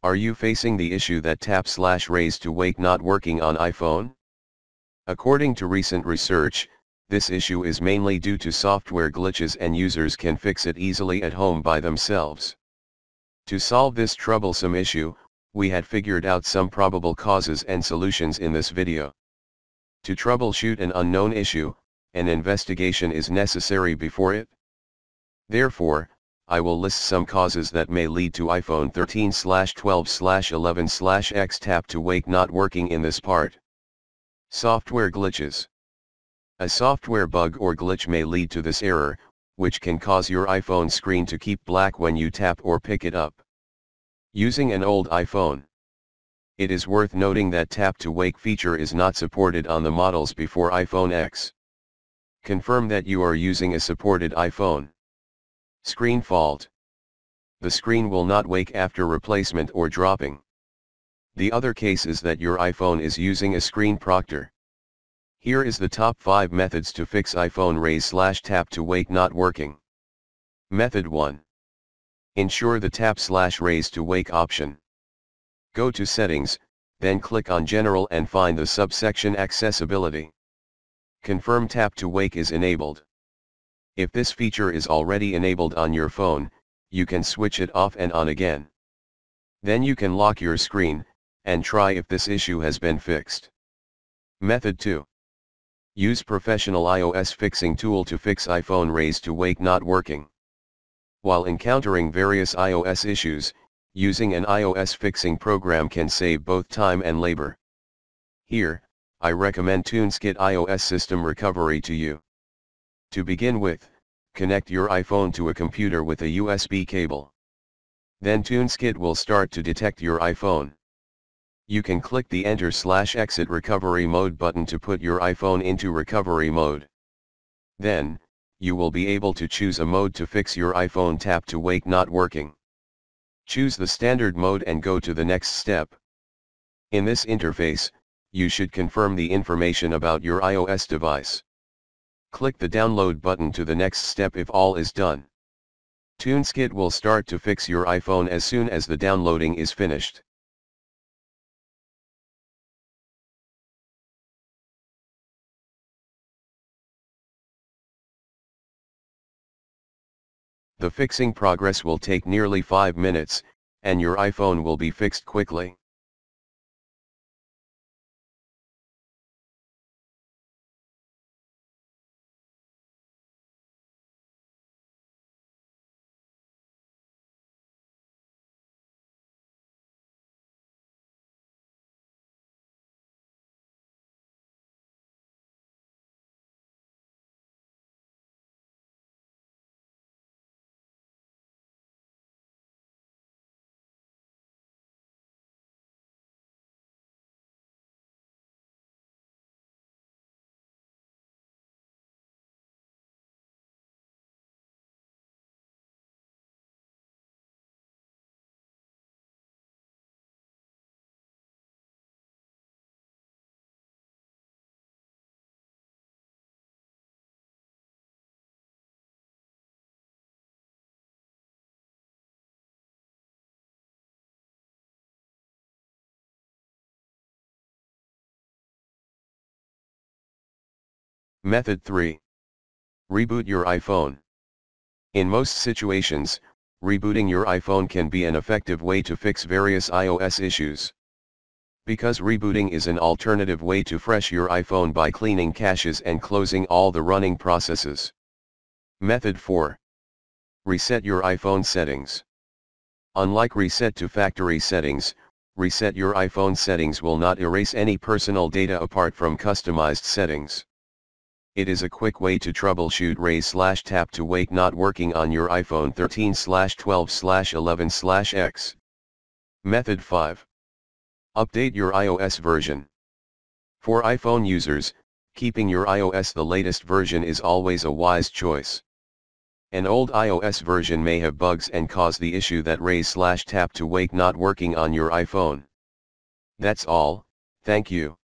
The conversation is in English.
Are you facing the issue that tap/raise to wake not working on iPhone? According to recent research, this issue is mainly due to software glitches and users can fix it easily at home by themselves. To solve this troublesome issue, we had figured out some probable causes and solutions in this video. To troubleshoot an unknown issue, an investigation is necessary before it. Therefore, I will list some causes that may lead to iPhone 13/12/11/X tap to wake not working in this part. Software glitches. A software bug or glitch may lead to this error, which can cause your iPhone screen to keep black when you tap or pick it up. Using an old iPhone. It is worth noting that tap to wake feature is not supported on the models before iPhone X. Confirm that you are using a supported iPhone. Screen fault. The screen will not wake after replacement or dropping. The other case is that your iPhone is using a screen proctor. Here is the top 5 methods to fix iPhone raise/tap to wake not working. Method 1. Ensure the tap/raise to wake option. Go to Settings, then click on General and find the subsection Accessibility. Confirm tap to wake is enabled. If this feature is already enabled on your phone, you can switch it off and on again. Then you can lock your screen, and try if this issue has been fixed. Method 2. Use professional iOS fixing tool to fix iPhone raise to wake not working. While encountering various iOS issues, using an iOS fixing program can save both time and labor. Here, I recommend TuneSkit iOS System Recovery to you. To begin with, connect your iPhone to a computer with a USB cable. Then TuneSkit will start to detect your iPhone. You can click the Enter/Exit Recovery Mode button to put your iPhone into recovery mode. Then, you will be able to choose a mode to fix your iPhone tap to wake not working. Choose the standard mode and go to the next step. In this interface, you should confirm the information about your iOS device. Click the download button to the next step if all is done. TuneSkit will start to fix your iPhone as soon as the downloading is finished. The fixing progress will take nearly 5 minutes, and your iPhone will be fixed quickly. Method 3. Reboot your iPhone. In most situations, rebooting your iPhone can be an effective way to fix various iOS issues. Because rebooting is an alternative way to fresh your iPhone by cleaning caches and closing all the running processes. Method 4. Reset your iPhone settings. Unlike reset to factory settings, reset your iPhone settings will not erase any personal data apart from customized settings. It is a quick way to troubleshoot raise/tap to wake not working on your iPhone 13/12/11/X. Method 5. Update your iOS version. For iPhone users, keeping your iOS the latest version is always a wise choice. An old iOS version may have bugs and cause the issue that raise/tap to wake not working on your iPhone. That's all, thank you.